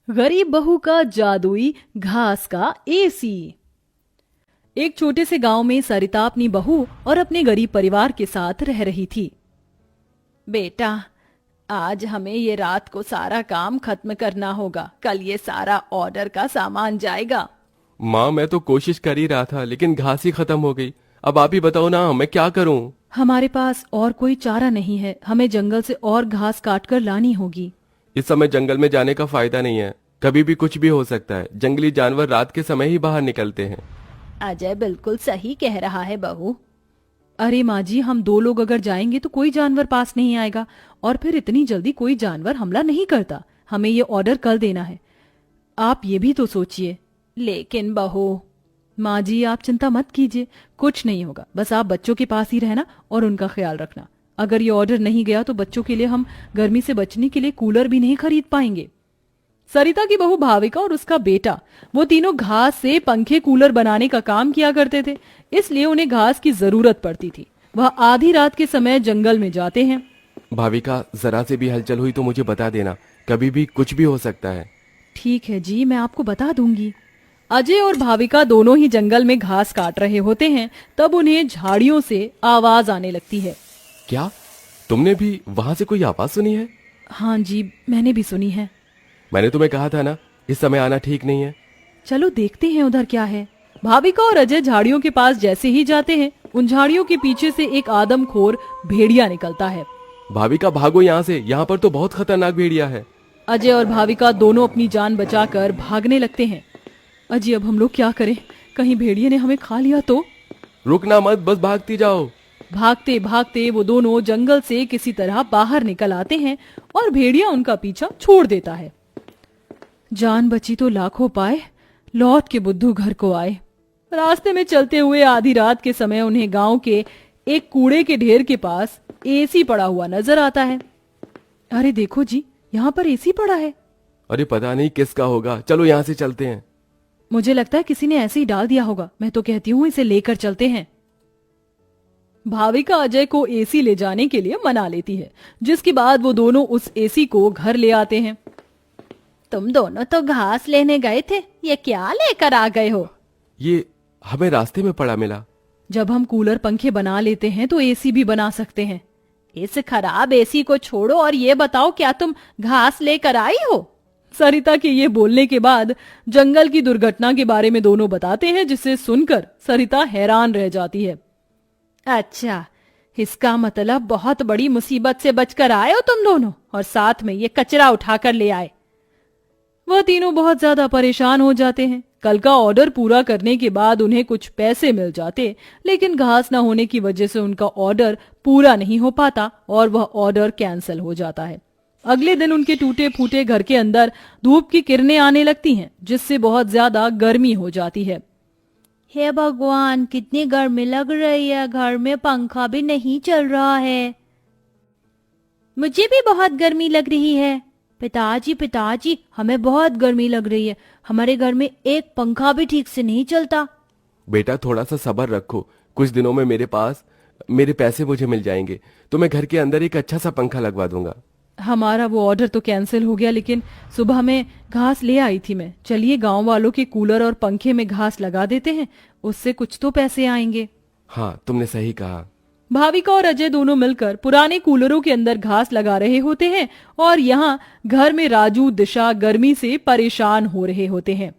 गरीब बहू का जादुई घास का एसी। एक छोटे से गांव में सरिता अपनी बहू और अपने गरीब परिवार के साथ रह रही थी। बेटा, आज हमें ये रात को सारा काम खत्म करना होगा, कल ये सारा ऑर्डर का सामान जाएगा। माँ, मैं तो कोशिश कर ही रहा था लेकिन घास ही खत्म हो गई। अब आप ही बताओ ना, मैं क्या करूँ? हमारे पास और कोई चारा नहीं है, हमें जंगल से और घास काट कर लानी होगी। इस समय जंगल में जाने का फायदा नहीं है, कभी भी कुछ भी हो सकता है। जंगली जानवर रात के समय ही बाहर निकलते हैं। अजय बिल्कुल सही कह रहा है बहू। अरे माँ जी, हम दो लोग अगर जाएंगे तो कोई जानवर पास नहीं आएगा, और फिर इतनी जल्दी कोई जानवर हमला नहीं करता। हमें ये ऑर्डर कल देना है, आप ये भी तो सोचिए। लेकिन बहू। माँ जी, आप चिंता मत कीजिए, कुछ नहीं होगा। बस आप बच्चों के पास ही रहना और उनका ख्याल रखना। अगर ये ऑर्डर नहीं गया तो बच्चों के लिए हम गर्मी से बचने के लिए कूलर भी नहीं खरीद पाएंगे। सरिता की बहू भाविका और उसका बेटा, वो तीनों घास से पंखे कूलर बनाने का काम किया करते थे, इसलिए उन्हें घास की जरूरत पड़ती थी। वह आधी रात के समय जंगल में जाते हैं। भाविका, जरा से भी हलचल हुई तो मुझे बता देना, कभी भी कुछ भी हो सकता है। ठीक है जी, मैं आपको बता दूंगी। अजय और भाविका दोनों ही जंगल में घास काट रहे होते हैं, तब उन्हें झाड़ियों से आवाज आने लगती है। क्या तुमने भी वहां से कोई आवाज सुनी है? हाँ जी, मैंने भी सुनी है। मैंने तुम्हें कहा था ना, इस समय आना ठीक नहीं है। चलो देखते हैं उधर क्या है। भाविका और अजय झाड़ियों के पास जैसे ही जाते हैं, उन झाड़ियों के पीछे से एक आदमखोर भेड़िया निकलता है। भाविका, भागो यहाँ से, यहाँ पर तो बहुत खतरनाक भेड़िया है। अजय और भाविका दोनों अपनी जान बचाकर भागने लगते हैं। अजय, अब हम लोग क्या करें? कहीं भेड़िए ने हमें खा लिया तो? रुकना मत, बस भागती जाओ। भागते भागते वो दोनों जंगल से किसी तरह बाहर निकल आते हैं और भेड़िया उनका पीछा छोड़ देता है। जान बची तो लाखों पाए, लौट के बुद्धू घर को आए। रास्ते में चलते हुए आधी रात के समय उन्हें गांव के एक कूड़े के ढेर के पास एसी पड़ा हुआ नजर आता है। अरे देखो जी, यहाँ पर एसी पड़ा है। अरे पता नहीं किसका होगा, चलो यहाँ से चलते हैं। मुझे लगता है किसी ने ऐसे ही डाल दिया होगा। मैं तो कहती हूँ इसे लेकर चलते हैं। भाविका अजय को एसी ले जाने के लिए मना लेती है, जिसके बाद वो दोनों उस एसी को घर ले आते हैं। तुम दोनों तो घास लेने गए थे, ये क्या लेकर आ गए हो? ये हमें रास्ते में पड़ा मिला। जब हम कूलर पंखे बना लेते हैं तो एसी भी बना सकते हैं। इस खराब एसी को छोड़ो और ये बताओ, क्या तुम घास लेकर आई हो? सरिता के ये बोलने के बाद जंगल की दुर्घटना के बारे में दोनों बताते हैं, जिसे सुनकर सरिता हैरान रह जाती है। अच्छा, इसका मतलब बहुत बड़ी मुसीबत से बचकर आए हो तुम दोनों, और साथ में ये कचरा उठाकर ले आए। वह तीनों बहुत ज्यादा परेशान हो जाते हैं। कल का ऑर्डर पूरा करने के बाद उन्हें कुछ पैसे मिल जाते, लेकिन घास न होने की वजह से उनका ऑर्डर पूरा नहीं हो पाता और वह ऑर्डर कैंसिल हो जाता है। अगले दिन उनके टूटे फूटे घर के अंदर धूप की किरणें आने लगती हैं, जिससे बहुत ज्यादा गर्मी हो जाती है। हे भगवान, कितनी गर्मी लग रही है, घर में पंखा भी नहीं चल रहा है। मुझे भी बहुत गर्मी लग रही है। पिताजी पिताजी, हमें बहुत गर्मी लग रही है, हमारे घर में एक पंखा भी ठीक से नहीं चलता। बेटा, थोड़ा सा सब्र रखो, कुछ दिनों में मेरे पैसे मुझे मिल जाएंगे, तो मैं घर के अंदर एक अच्छा सा पंखा लगवा दूंगा। हमारा वो ऑर्डर तो कैंसिल हो गया, लेकिन सुबह में घास ले आई थी मैं। चलिए गांव वालों के कूलर और पंखे में घास लगा देते हैं, उससे कुछ तो पैसे आएंगे। हाँ, तुमने सही कहा। भाविका और अजय दोनों मिलकर पुराने कूलरों के अंदर घास लगा रहे होते हैं, और यहाँ घर में राजू दिशा गर्मी से परेशान हो रहे होते हैं।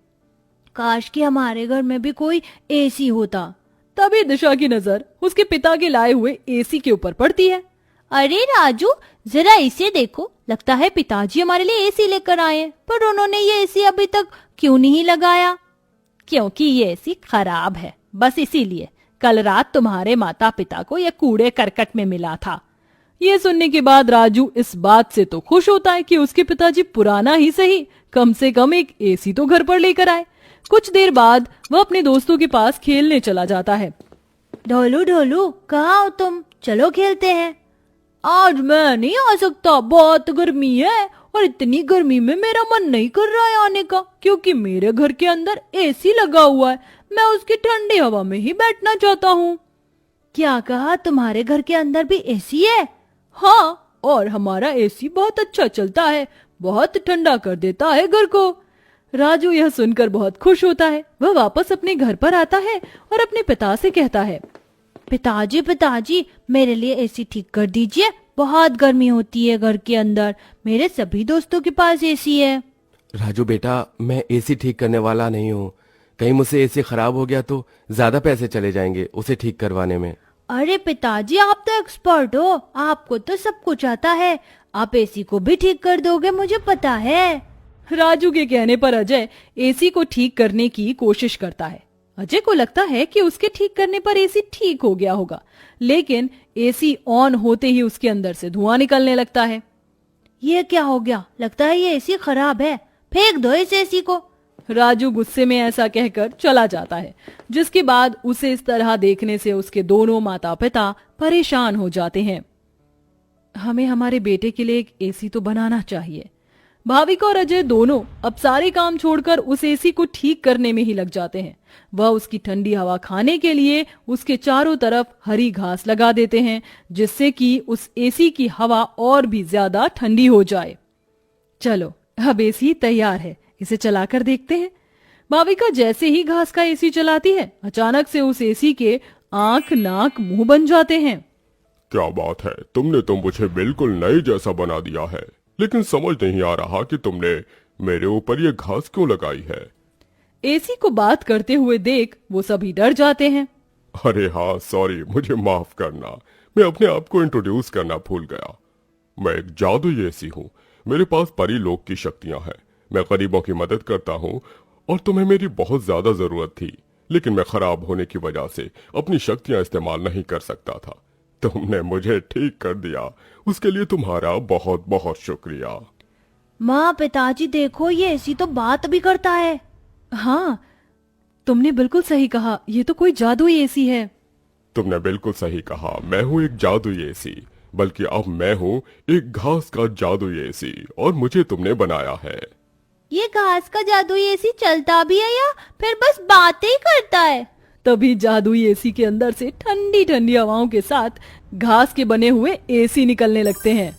काश कि हमारे घर में भी कोई एसी होता। तभी दिशा की नजर उसके पिता के लाए हुए एसी के ऊपर पड़ती है। अरे राजू, जरा इसे देखो, लगता है पिताजी हमारे लिए एसी लेकर आए हैं, पर उन्होंने ये एसी अभी तक क्यों नहीं लगाया? क्योंकि ये एसी खराब है, बस इसीलिए। कल रात तुम्हारे माता पिता को यह कूड़े करकट में मिला था। ये सुनने के बाद राजू इस बात से तो खुश होता है कि उसके पिताजी पुराना ही सही, कम से कम एक एसी तो घर पर लेकर आए। कुछ देर बाद वह अपने दोस्तों के पास खेलने चला जाता है। ढोलू ढोलू, कहाँ हो तुम? चलो खेलते हैं। आज मैं नहीं आ सकता, बहुत गर्मी है, और इतनी गर्मी में मेरा मन नहीं कर रहा है आने का, क्योंकि मेरे घर के अंदर एसी लगा हुआ है। मैं उसकी ठंडी हवा में ही बैठना चाहता हूँ। क्या कहा? तुम्हारे घर के अंदर भी एसी है? हाँ, और हमारा एसी बहुत अच्छा चलता है, बहुत ठंडा कर देता है घर को। राजू यह सुनकर बहुत खुश होता है। वह वापस अपने घर पर आता है और अपने पिता से कहता है, पिताजी पिताजी मेरे लिए एसी ठीक कर दीजिए, बहुत गर्मी होती है घर के अंदर, मेरे सभी दोस्तों के पास एसी है। राजू बेटा, मैं एसी ठीक करने वाला नहीं हूँ। कहीं मुझसे एसी खराब हो गया तो ज्यादा पैसे चले जाएंगे उसे ठीक करवाने में। अरे पिताजी आप तो एक्सपर्ट हो, आपको तो सब कुछ आता है, आप एसी को भी ठीक कर दोगे मुझे पता है। राजू के कहने पर अजय एसी को ठीक करने की कोशिश करता है। अजय को लगता है कि उसके ठीक करने पर एसी ठीक हो गया होगा, लेकिन एसी ऑन होते ही उसके अंदर से धुआं निकलने लगता है। ये क्या हो गया, लगता है ये एसी खराब है, फेंक दो इस एसी को। राजू गुस्से में ऐसा कहकर चला जाता है, जिसके बाद उसे इस तरह देखने से उसके दोनों माता पिता परेशान हो जाते हैं। हमें हमारे बेटे के लिए एक एसी तो बनाना चाहिए। भाविका और अजय दोनों अब सारे काम छोड़कर उस एसी को ठीक करने में ही लग जाते हैं। वह उसकी ठंडी हवा खाने के लिए उसके चारों तरफ हरी घास लगा देते हैं, जिससे कि उस एसी की हवा और भी ज्यादा ठंडी हो जाए। चलो अब एसी तैयार है, इसे चलाकर देखते हैं। भाविका जैसे ही घास का एसी चलाती है, अचानक से उस एसी के आंख नाक मुंह बन जाते हैं। क्या बात है, तुमने तो मुझे बिल्कुल नए जैसा बना दिया है, लेकिन समझ नहीं आ रहा कि तुमने मेरे ऊपर ये घास क्यों लगाई है। एसी को बात करते हुए देख वो सभी डर जाते हैं। अरे हाँ सॉरी, मुझे माफ करना, मैं अपने आप को इंट्रोड्यूस करना भूल गया। मैं एक जादुई एसी हूँ, मेरे पास परी लोक की शक्तियां हैं, मैं गरीबों की मदद करता हूँ और तुम्हें मेरी बहुत ज्यादा जरूरत थी, लेकिन मैं खराब होने की वजह से अपनी शक्तियां इस्तेमाल नहीं कर सकता था। तुमने मुझे ठीक कर दिया, उसके लिए तुम्हारा बहुत बहुत शुक्रिया। माँ पिताजी देखो, ये एसी तो बात भी करता है। हाँ, तुमने बिल्कुल सही कहा, ये तो कोई जादुई एसी है। तुमने बिल्कुल सही कहा, मैं हूँ एक जादुई एसी, बल्कि अब मैं हूँ एक घास का जादुई एसी और मुझे तुमने बनाया है। ये घास का जादुई एसी चलता भी है या फिर बस बातें ही करता है? तभी जादुई एसी के अंदर से ठंडी ठंडी हवाओं के साथ घास के बने हुए एसी निकलने लगते हैं।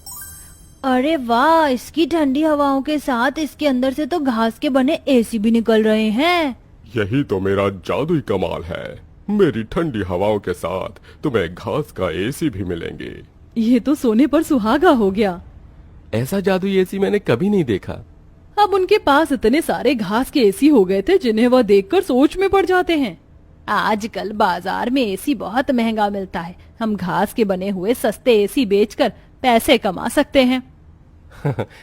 अरे वाह, इसकी ठंडी हवाओं के साथ इसके अंदर से तो घास के बने एसी भी निकल रहे हैं। यही तो मेरा जादुई कमाल है, मेरी ठंडी हवाओं के साथ तुम्हें घास का एसी भी मिलेंगे। ये तो सोने पर सुहागा हो गया। ऐसा जादुई एसी मैंने कभी नहीं देखा। अब उनके पास इतने सारे घास के एसी हो गए थे जिन्हें वह देखकर सोच में पड़ जाते हैं। आजकल बाजार में एसी बहुत महंगा मिलता है, हम घास के बने हुए सस्ते एसी बेचकर पैसे कमा सकते हैं।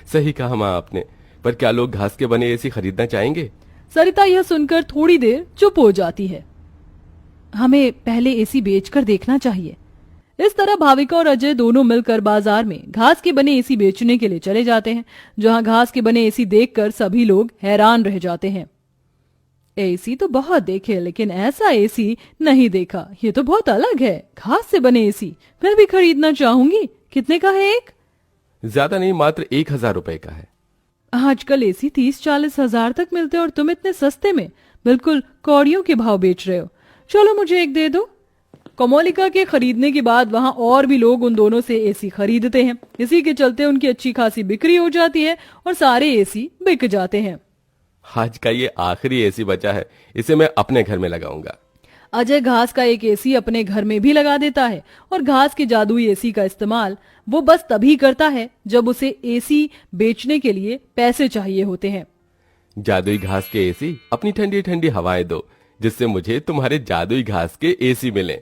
सही कहा माँ आपने, पर क्या लोग घास के बने एसी खरीदना चाहेंगे? सरिता यह सुनकर थोड़ी देर चुप हो जाती है। हमें पहले एसी बेचकर देखना चाहिए। इस तरह भाविका और अजय दोनों मिलकर बाजार में घास के बने एसी बेचने के लिए चले जाते हैं, जहां घास के बने एसी देखकर सभी लोग हैरान रह जाते हैं। एसी तो बहुत देखे, लेकिन ऐसा एसी नहीं देखा, ये तो बहुत अलग है। घास से बने एसी मैं भी खरीदना चाहूंगी। कितने का है एक? ज्यादा नहीं, मात्र 1000 रुपए का है। आजकल एसी 30-40 हजार तक मिलते हैं और तुम इतने सस्ते में बिल्कुल कौड़ियों के भाव बेच रहे हो। चलो मुझे एक दे दो। कोमोलिका के खरीदने के बाद वहां और भी लोग उन दोनों से एसी खरीदते हैं। इसी के चलते उनकी अच्छी खासी बिक्री हो जाती है और सारे एसी बिक जाते हैं। आज का ये आखिरी एसी बचा है, इसे मैं अपने घर में लगाऊंगा। अजय घास का एक एसी अपने घर में भी लगा देता है और घास के जादुई एसी का इस्तेमाल वो बस तभी करता है जब उसे एसी बेचने के लिए पैसे चाहिए होते हैं। जादुई घास के एसी, अपनी ठंडी ठंडी हवाएं दो, जिससे मुझे तुम्हारे जादुई घास के एसी मिले।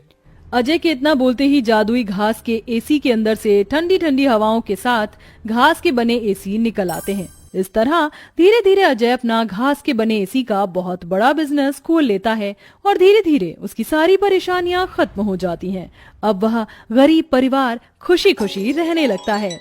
अजय के इतना बोलते ही जादुई घास के एसी के अंदर से ठंडी ठंडी हवाओं के साथ घास के बने एसी निकल आते हैं। इस तरह धीरे धीरे अजय अपना घास के बने एसी का बहुत बड़ा बिजनेस खोल लेता है और धीरे धीरे उसकी सारी परेशानियां खत्म हो जाती हैं। अब वह गरीब परिवार खुशी खुशी रहने लगता है।